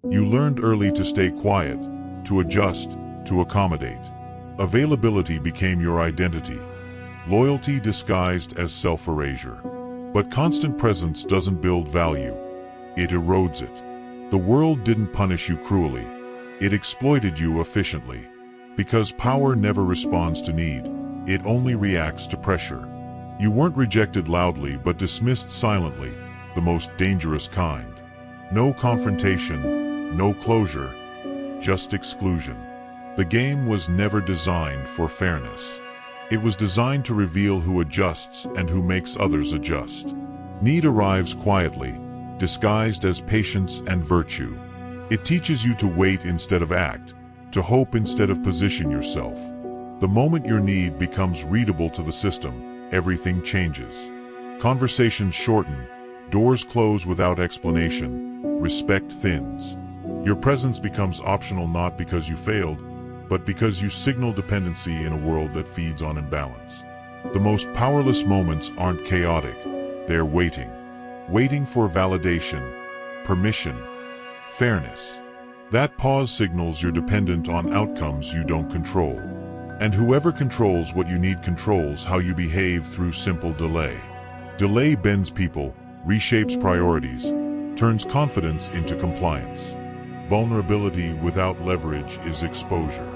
You learned early to stay quiet, to adjust, to accommodate. Availability became your identity. Loyalty disguised as self-erasure. But constant presence doesn't build value. It erodes it. The world didn't punish you cruelly. It exploited you efficiently. Because power never responds to need. It only reacts to pressure. You weren't rejected loudly but dismissed silently, the most dangerous kind. No confrontation, no closure, just exclusion. The game was never designed for fairness. It was designed to reveal who adjusts and who makes others adjust. Need arrives quietly, disguised as patience and virtue. It teaches you to wait instead of act, to hope instead of position yourself. The moment your need becomes readable to the system, everything changes. Conversations shorten, doors close without explanation, respect thins. Your presence becomes optional not because you failed, but because you signal dependency in a world that feeds on imbalance. The most powerless moments aren't chaotic, they're waiting. Waiting for validation, permission, fairness. That pause signals you're dependent on outcomes you don't control. And whoever controls what you need controls how you behave through simple delay. Delay bends people, reshapes priorities, turns confidence into compliance. Vulnerability without leverage is exposure.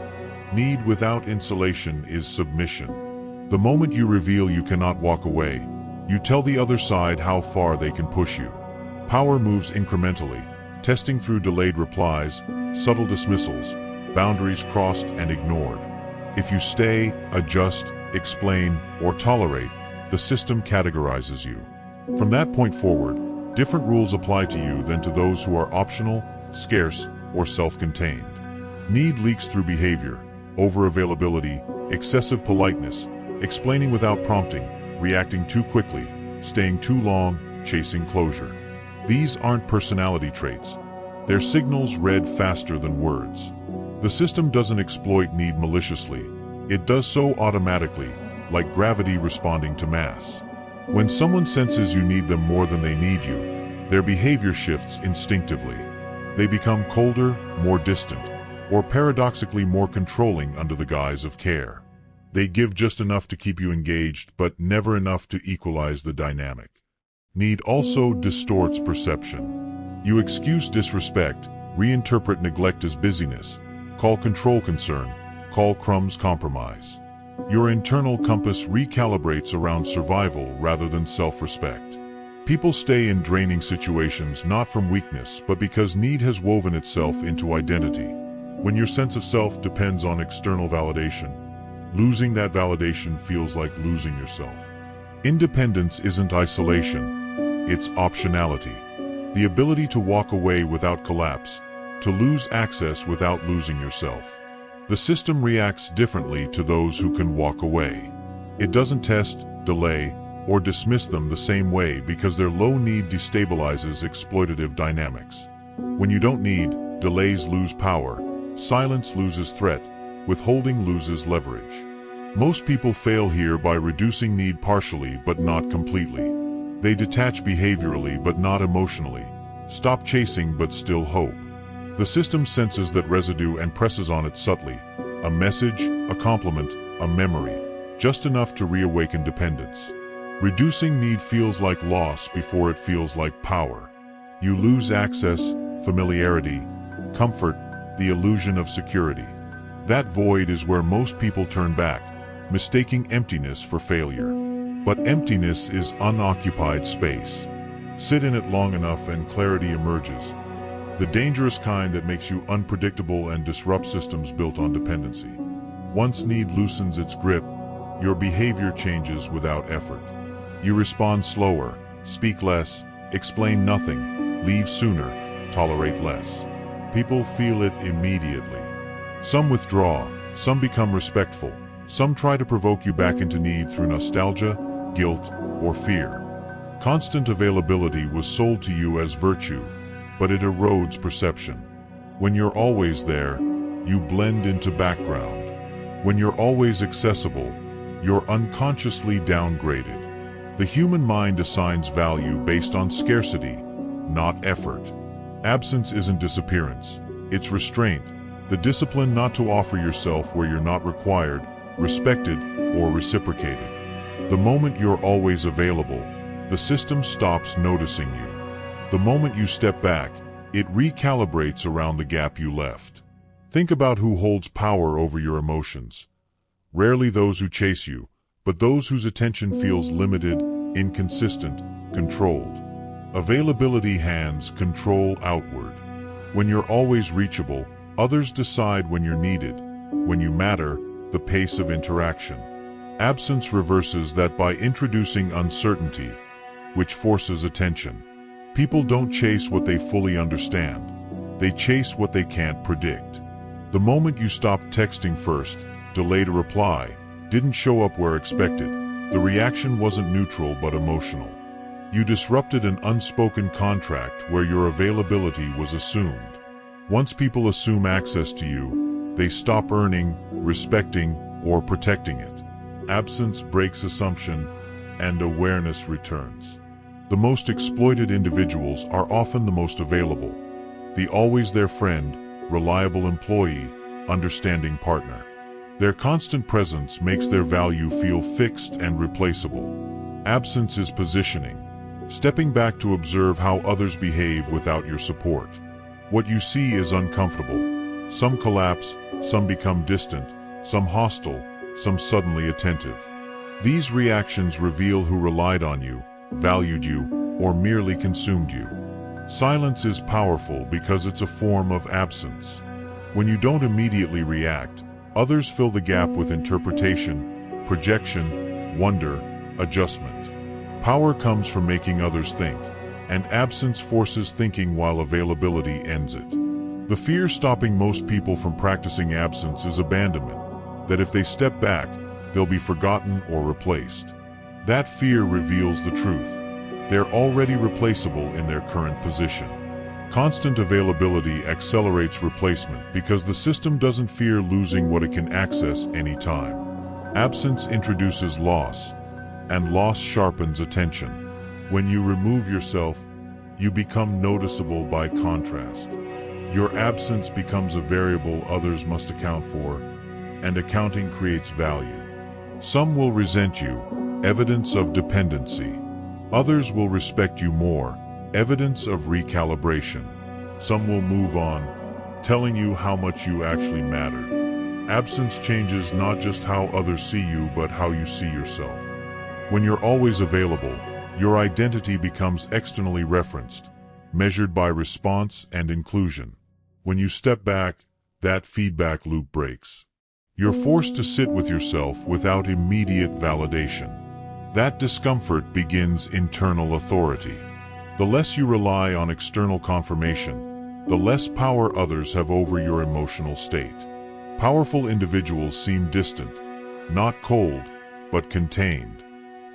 Need without insulation is submission. The moment you reveal you cannot walk away, you tell the other side how far they can push you. Power moves incrementally, testing through delayed replies, subtle dismissals, boundaries crossed and ignored. If you stay, adjust, explain, or tolerate, the system categorizes you. From that point forward, different rules apply to you than to those who are optional, scarce, or self-contained. Need leaks through behavior, over-availability, excessive politeness, explaining without prompting, reacting too quickly, staying too long, chasing closure. These aren't personality traits. They're signals read faster than words. The system doesn't exploit need maliciously. It does so automatically, like gravity responding to mass. When someone senses you need them more than they need you, their behavior shifts instinctively. They become colder, more distant, or paradoxically more controlling under the guise of care. They give just enough to keep you engaged, but never enough to equalize the dynamic. Need also distorts perception. You excuse disrespect, reinterpret neglect as busyness, call control concern, call crumbs compromise. Your internal compass recalibrates around survival rather than self-respect. People stay in draining situations not from weakness but because need has woven itself into identity. When your sense of self depends on external validation, losing that validation feels like losing yourself. Independence isn't isolation, it's optionality. The ability to walk away without collapse, to lose access without losing yourself. The system reacts differently to those who can walk away. It doesn't test, delay, or dismiss them the same way because their low need destabilizes exploitative dynamics. When you don't need, delays lose power, silence loses threat, withholding loses leverage. Most people fail here by reducing need partially but not completely. They detach behaviorally but not emotionally, stop chasing but still hope. The system senses that residue and presses on it subtly, a message, a compliment, a memory, just enough to reawaken dependence. Reducing need feels like loss before it feels like power. You lose access, familiarity, comfort, the illusion of security. That void is where most people turn back, mistaking emptiness for failure. But emptiness is unoccupied space. Sit in it long enough and clarity emerges. The dangerous kind that makes you unpredictable and disrupts systems built on dependency. Once need loosens its grip, your behavior changes without effort. You respond slower, speak less, explain nothing, leave sooner, tolerate less. People feel it immediately. Some withdraw, some become respectful, some try to provoke you back into need through nostalgia, guilt, or fear. Constant availability was sold to you as virtue, but it erodes perception. When you're always there, you blend into background. When you're always accessible, you're unconsciously downgraded. The human mind assigns value based on scarcity, not effort. Absence isn't disappearance. It's restraint, the discipline not to offer yourself where you're not required, respected, or reciprocated. The moment you're always available, the system stops noticing you. The moment you step back, it recalibrates around the gap you left. Think about who holds power over your emotions. Rarely those who chase you, but those whose attention feels limited, inconsistent, controlled. Availability hands control outward. When you're always reachable, others decide when you're needed. When you matter, the pace of interaction. Absence reverses that by introducing uncertainty, which forces attention. People don't chase what they fully understand. They chase what they can't predict. The moment you stopped texting first, delayed a reply, didn't show up where expected, the reaction wasn't neutral but emotional. You disrupted an unspoken contract where your availability was assumed. Once people assume access to you, they stop earning, respecting, or protecting it. Absence breaks assumption, and awareness returns. The most exploited individuals are often the most available. The always there friend, reliable employee, understanding partner. Their constant presence makes their value feel fixed and replaceable. Absence is positioning, stepping back to observe how others behave without your support. What you see is uncomfortable. Some collapse, some become distant, some hostile, some suddenly attentive. These reactions reveal who relied on you, valued you, or merely consumed you. Silence is powerful because it's a form of absence. When you don't immediately react, others fill the gap with interpretation, projection, wonder, adjustment. Power comes from making others think, and absence forces thinking while availability ends it. The fear stopping most people from practicing absence is abandonment, that if they step back, they'll be forgotten or replaced. That fear reveals the truth. They're already replaceable in their current position. Constant availability accelerates replacement because the system doesn't fear losing what it can access anytime. Absence introduces loss, and loss sharpens attention. When you remove yourself, you become noticeable by contrast. Your absence becomes a variable others must account for, and accounting creates value. Some will resent you, evidence of dependency. Others will respect you more, evidence of recalibration. Some will move on, telling you how much you actually mattered. Absence changes not just how others see you, but how you see yourself. When you're always available, your identity becomes externally referenced, measured by response and inclusion. When you step back, that feedback loop breaks. You're forced to sit with yourself without immediate validation. That discomfort begins internal authority. The less you rely on external confirmation, the less power others have over your emotional state. Powerful individuals seem distant, not cold, but contained.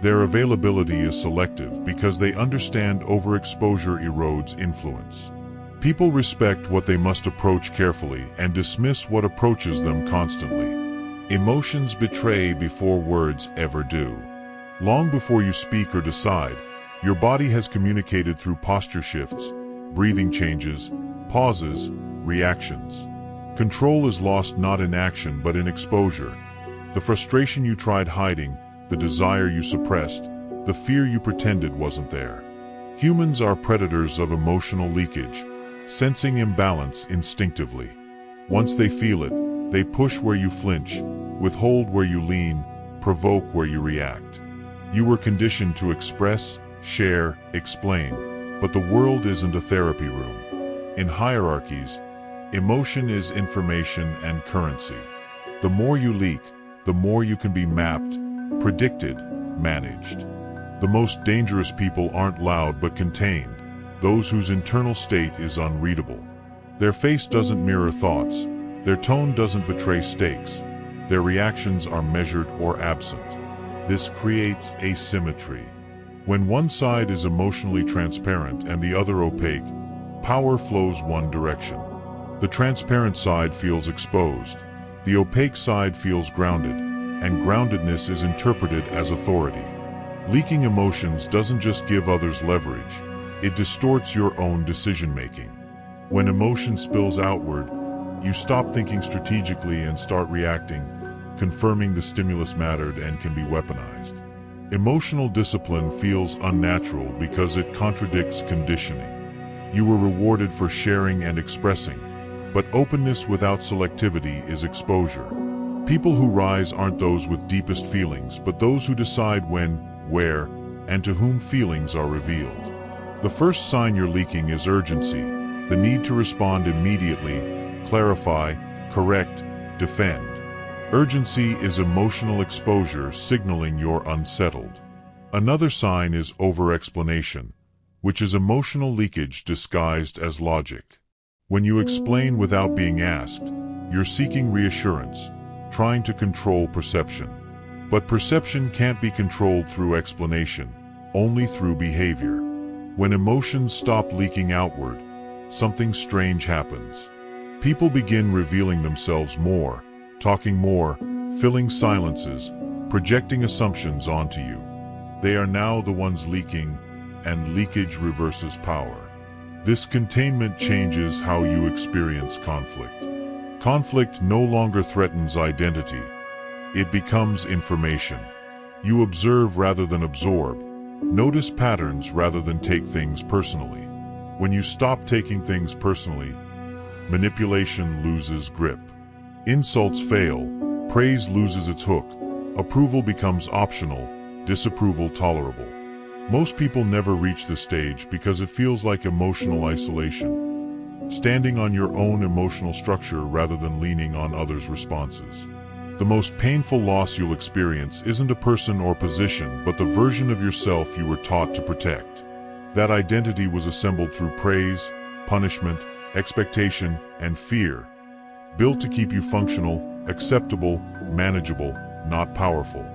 Their availability is selective because they understand overexposure erodes influence. People respect what they must approach carefully and dismiss what approaches them constantly. Emotions betray before words ever do. Long before you speak or decide, your body has communicated through posture shifts, breathing changes, pauses, reactions. Control is lost not in action but in exposure. The frustration you tried hiding, the desire you suppressed, the fear you pretended wasn't there. Humans are predators of emotional leakage, sensing imbalance instinctively. Once they feel it, they push where you flinch, withhold where you lean, provoke where you react. You were conditioned to express, share, explain, but the world isn't a therapy room. In hierarchies, emotion is information and currency. The more you leak, the more you can be mapped, predicted, managed. The most dangerous people aren't loud but contained, those whose internal state is unreadable. Their face doesn't mirror thoughts, their tone doesn't betray stakes, their reactions are measured or absent. This creates asymmetry. When one side is emotionally transparent and the other opaque, power flows one direction. The transparent side feels exposed, the opaque side feels grounded, and groundedness is interpreted as authority. Leaking emotions doesn't just give others leverage, it distorts your own decision-making. When emotion spills outward, you stop thinking strategically and start reacting, confirming the stimulus mattered and can be weaponized. Emotional discipline feels unnatural because it contradicts conditioning. You were rewarded for sharing and expressing, but openness without selectivity is exposure. People who rise aren't those with deepest feelings, but those who decide when, where, and to whom feelings are revealed. The first sign you're leaking is urgency, the need to respond immediately, clarify, correct, defend. Urgency is emotional exposure signaling you're unsettled. Another sign is over-explanation, which is emotional leakage disguised as logic. When you explain without being asked, you're seeking reassurance, trying to control perception. But perception can't be controlled through explanation, only through behavior. When emotions stop leaking outward, something strange happens. People begin revealing themselves more, talking more, filling silences, projecting assumptions onto you. They are now the ones leaking, and leakage reverses power. This containment changes how you experience conflict. Conflict no longer threatens identity. It becomes information. You observe rather than absorb, notice patterns rather than take things personally. When you stop taking things personally, manipulation loses grip. Insults fail, praise loses its hook, approval becomes optional, disapproval tolerable. Most people never reach this stage because it feels like emotional isolation, standing on your own emotional structure rather than leaning on others' responses. The most painful loss you'll experience isn't a person or position, but the version of yourself you were taught to protect. That identity was assembled through praise, punishment, expectation, and fear, built to keep you functional, acceptable, manageable, not powerful.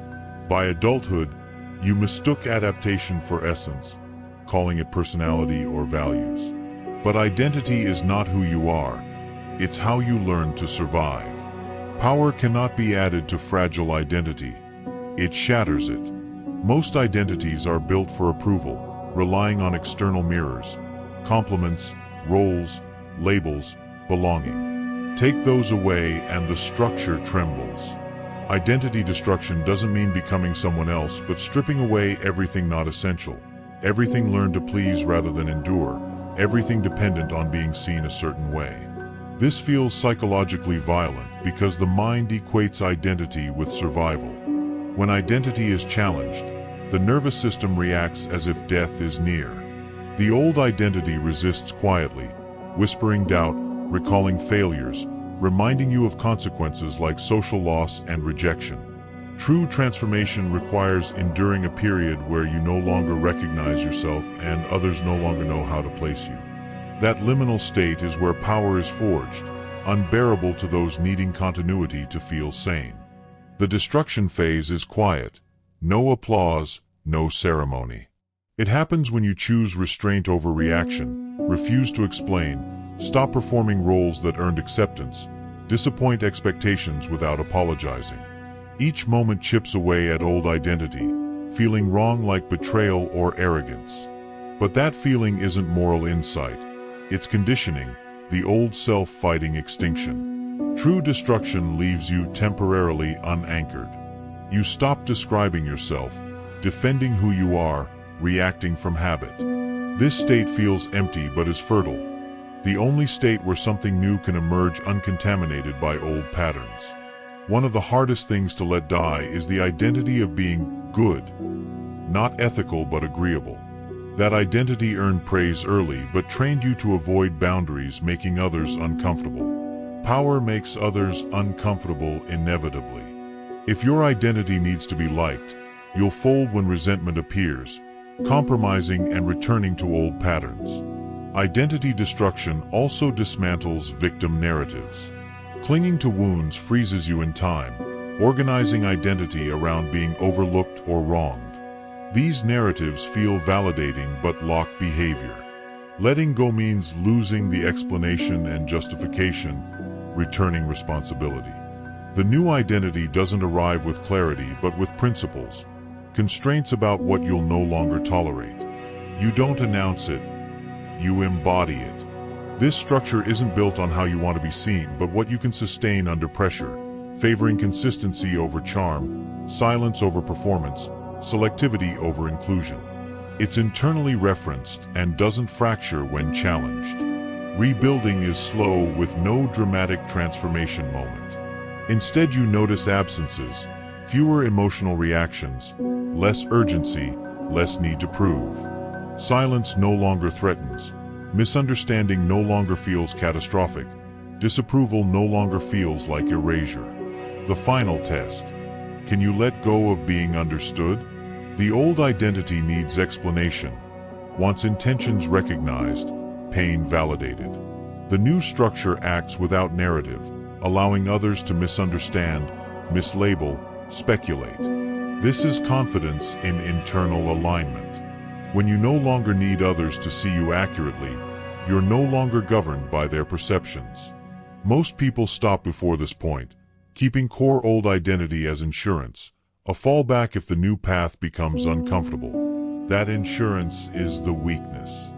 By adulthood, you mistook adaptation for essence, calling it personality or values. But identity is not who you are, it's how you learn to survive. Power cannot be added to fragile identity, it shatters it. Most identities are built for approval, relying on external mirrors, compliments, roles, labels, belonging. Take those away and the structure trembles. Identity destruction doesn't mean becoming someone else, but stripping away everything not essential, everything learned to please rather than endure, everything dependent on being seen a certain way. This feels psychologically violent because the mind equates identity with survival. When identity is challenged, the nervous system reacts as if death is near. The old identity resists quietly, whispering doubt, recalling failures, reminding you of consequences like social loss and rejection. True transformation requires enduring a period where you no longer recognize yourself and others no longer know how to place you. That liminal state is where power is forged, unbearable to those needing continuity to feel sane. The destruction phase is quiet. No applause, no ceremony. It happens when you choose restraint over reaction, refuse to explain, stop performing roles that earned acceptance, disappoint expectations without apologizing. Each moment chips away at old identity, feeling wrong like betrayal or arrogance. But that feeling isn't moral insight. It's conditioning, the old self fighting extinction. True destruction leaves you temporarily unanchored. You stop describing yourself, defending who you are, reacting from habit. This state feels empty but is fertile. The only state where something new can emerge uncontaminated by old patterns. One of the hardest things to let die is the identity of being good. Not ethical but agreeable. That identity earned praise early but trained you to avoid boundaries, making others uncomfortable. Power makes others uncomfortable inevitably. If your identity needs to be liked, you'll fold when resentment appears, compromising and returning to old patterns. Identity destruction also dismantles victim narratives. Clinging to wounds freezes you in time, organizing identity around being overlooked or wronged. These narratives feel validating but lock behavior. Letting go means losing the explanation and justification, returning responsibility. The new identity doesn't arrive with clarity but with principles, constraints about what you'll no longer tolerate. You don't announce it, you embody it. This structure isn't built on how you want to be seen, but what you can sustain under pressure, favoring consistency over charm, silence over performance, selectivity over inclusion. It's internally referenced and doesn't fracture when challenged. Rebuilding is slow with no dramatic transformation moment. Instead, you notice absences, fewer emotional reactions, less urgency, less need to prove. Silence no longer threatens. Misunderstanding no longer feels catastrophic. Disapproval no longer feels like erasure. The final test. Can you let go of being understood? The old identity needs explanation, wants intentions recognized, pain validated. The new structure acts without narrative, allowing others to misunderstand, mislabel, speculate. This is confidence in internal alignment. When you no longer need others to see you accurately, you're no longer governed by their perceptions. Most people stop before this point, keeping core old identity as insurance, a fallback if the new path becomes uncomfortable. That insurance is the weakness.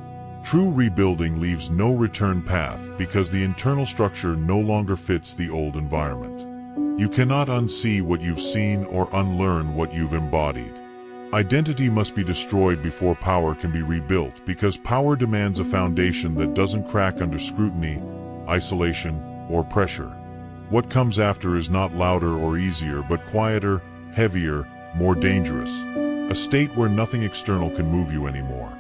True rebuilding leaves no return path because the internal structure no longer fits the old environment. You cannot unsee what you've seen or unlearn what you've embodied. Identity must be destroyed before power can be rebuilt, because power demands a foundation that doesn't crack under scrutiny, isolation, or pressure. What comes after is not louder or easier, but quieter, heavier, more dangerous. A state where nothing external can move you anymore.